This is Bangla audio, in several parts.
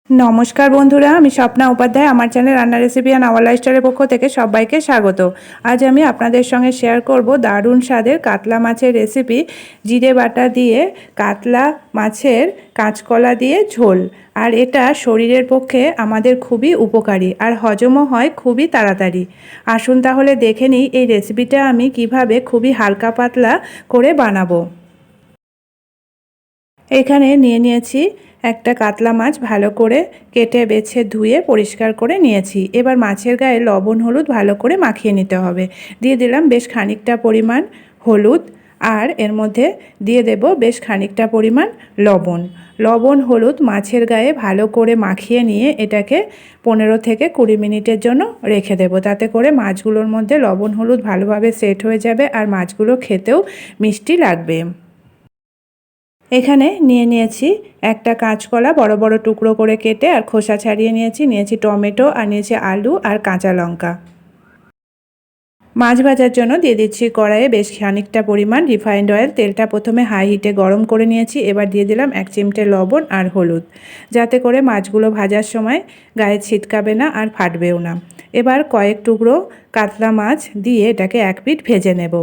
নমস্কার বন্ধুরা, আমি স্বপ্না উপাধ্যায়। আমার চ্যানেল রান্না রেসিপি অ্যান্ড আওয়ার লাইফস্টাইলের পক্ষ থেকে সবাইকে স্বাগত। আজ আমি আপনাদের সঙ্গে শেয়ার করব দারুণ স্বাদের কাতলা মাছের রেসিপি। জিরে বাটা দিয়ে কাতলা মাছের কাঁচকলা দিয়ে ঝোল। আর এটা শরীরের পক্ষে আমাদের খুবই উপকারী আর হজমও হয় খুবই তাড়াতাড়ি। আসুন তাহলে দেখে নিই এই রেসিপিটা আমি কিভাবে খুবই হালকা পাতলা করে বানাবো। এখানে নিয়ে নিয়েছি একটা কাতলা মাছ, ভালো করে কেটে বেছে ধুয়ে পরিষ্কার করে নিয়েছি। এবার মাছের গায়ে লবণ হলুদ ভালো করে মাখিয়ে নিতে হবে। দিয়ে দিলাম বেশ খানিকটা পরিমাণ হলুদ, আর এর মধ্যে দিয়ে দেব বেশ খানিকটা পরিমাণ লবণ হলুদ মাছের গায়ে ভালো করে মাখিয়ে নিয়ে এটাকে 15 থেকে 20 মিনিটের জন্য রেখে দেব। তাতে করে মাছগুলোর মধ্যে লবণ হলুদ ভালোভাবে সেট হয়ে যাবে আর মাছগুলো খেতেও মিষ্টি লাগবে। এখানে নিয়ে নিয়েছি একটা কাঁচকলা বড় বড় টুকরো করে কেটে আর খোসা ছাড়িয়ে নিয়েছি টমেটো আর নিয়েছি আলু আর কাঁচা লঙ্কা। মাছ ভাজার জন্য দিয়ে দিচ্ছি কড়াইয়ে বেশ খানিকটা পরিমাণ রিফাইন্ড অয়েল। তেলটা প্রথমে হাই হিটে গরম করে নিয়েছি। এবার দিয়ে দিলাম 1 চিমটে লবণ আর হলুদ, যাতে করে মাছগুলো ভাজার সময় গায়ে ছিটকাবে না আর ফাটবেও না। এবার কয়েক টুকরো কাতলা মাছ দিয়ে এটাকে এক পিঠ ভেজে নেব।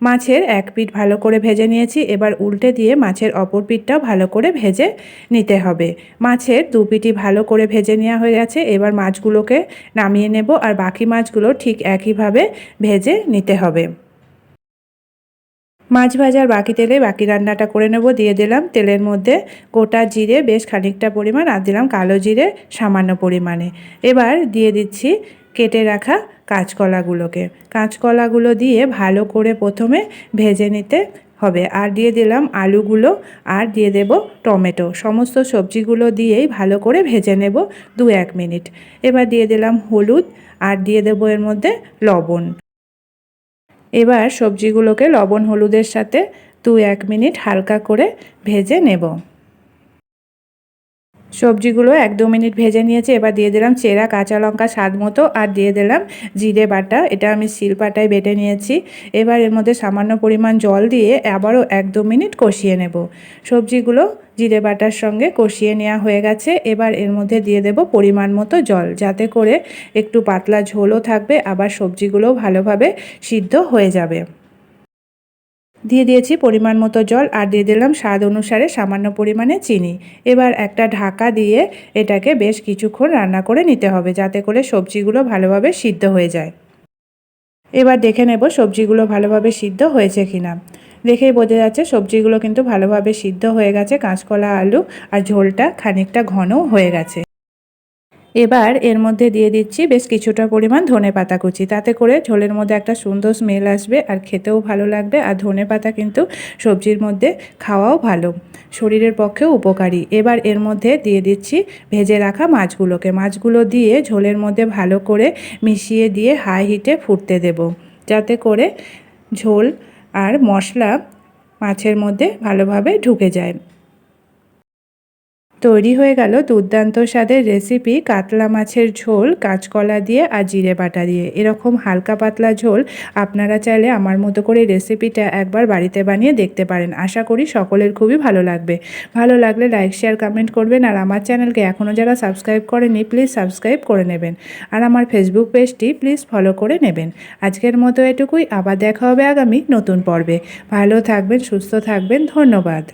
মাছের এক পিঠ ভালো করে ভেজে নিয়েছি। এবার উল্টে দিয়ে মাছের অপর পিঠটাও ভালো করে ভেজে নিতে হবে। মাছের দু পিঠই ভালো করে ভেজে নেওয়া হয়ে গেছে। এবার মাছগুলোকে নামিয়ে নেব আর বাকি মাছগুলো ঠিক একইভাবে ভেজে নিতে হবে। মাছ ভাজার বাকি তেলে বাকি রান্নাটা করে নেব। দিয়ে দিলাম তেলের মধ্যে গোটা জিরে বেশ খানিকটা পরিমাণ, আর দিলাম কালো জিরে সামান্য পরিমাণে। এবার দিয়ে দিচ্ছি কেটে রাখা কাঁচকলাগুলো দিয়ে ভালো করে প্রথমে ভেজে নিতে হবে। আর দিয়ে দিলাম আলুগুলো আর দিয়ে দেব টমেটো। সমস্ত সবজিগুলো দিয়েই ভালো করে ভেজে নেব 2-1 মিনিট। এবার দিয়ে দিলাম হলুদ আর দিয়ে দেব এর মধ্যে লবণ। এবার সবজিগুলোকে লবণ হলুদের সাথে 2-1 মিনিট হালকা করে ভেজে নেব। সবজিগুলো 1-2 মিনিট ভেজে নিয়েছি। এবার দিয়ে দিলাম চেরা কাঁচা লঙ্কা স্বাদ মতো আর দিয়ে দিলাম জিরে বাটা। এটা আমি শিলপাটায় বেটে নিয়েছি। এবার এর মধ্যে সামান্য পরিমাণ জল দিয়ে আবারও 1-2 মিনিট কষিয়ে নেব। সবজিগুলো জিরে বাটার সঙ্গে কষিয়ে নেওয়া হয়ে গেছে। এবার এর মধ্যে দিয়ে দেব পরিমাণ মতো জল, যাতে করে একটু পাতলা ঝোলও থাকবে, আবার সবজিগুলোও ভালোভাবে সিদ্ধ হয়ে যাবে। দিয়ে দিয়েছি পরিমাণ মতো জল আর দিয়ে দিলাম স্বাদ অনুসারে সামান্য পরিমাণে চিনি। এবার একটা ঢাকা দিয়ে এটাকে বেশ কিছুক্ষণ রান্না করে নিতে হবে, যাতে করে সবজিগুলো ভালোভাবে সিদ্ধ হয়ে যায়। এবার দেখে নেব সবজিগুলো ভালোভাবে সিদ্ধ হয়েছে কিনা। দেখেই বোঝা যাচ্ছে সবজিগুলো কিন্তু ভালোভাবে সিদ্ধ হয়ে গেছে। কাঁচকলা আলু আর ঝোলটা খানিকটা ঘনও হয়ে গেছে। এবার এর মধ্যে দিয়ে দিচ্ছি বেশ কিছুটা পরিমাণ ধনেপাতা কুচি। তাতে করে ঝোলের মধ্যে একটা সুন্দর স্মেল আসবে আর খেতেও ভালো লাগবে। আর ধনেপাতা কিন্তু সবজির মধ্যে খাওয়াও ভালো, শরীরের পক্ষেও উপকারী। এবার এর মধ্যে দিয়ে দিচ্ছি ভেজে রাখা মাছগুলো দিয়ে ঝোলের মধ্যে ভালো করে মিশিয়ে দিয়ে হাই হিটে ফুটতে দেব, যাতে করে ঝোল আর মশলা মাছের মধ্যে ভালোভাবে ঢুকে যায়। তৈরি হয়ে গেল দুর্দান্ত স্বাদের রেসিপি কাতলা মাছের ঝোল কাঁচকলা দিয়ে আর জিরে বাটা দিয়ে। এরকম হালকা পাতলা ঝোল আপনারা চাইলে আমার মতো করে রেসিপিটা একবার বাড়িতে বানিয়ে দেখতে পারেন। আশা করি সকলের খুবই ভালো লাগবে। ভালো লাগলে লাইক শেয়ার কমেন্ট করবেন। আর আমার চ্যানেলকে এখনও যারা সাবস্ক্রাইব করেনি প্লিজ সাবস্ক্রাইব করে নেবেন। আর আমার ফেসবুক পেজটি প্লিজ ফলো করে নেবেন। আজকের মতো এটুকুই, আবার দেখা হবে আগামী নতুন পর্বে। ভালো থাকবেন, সুস্থ থাকবেন, ধন্যবাদ।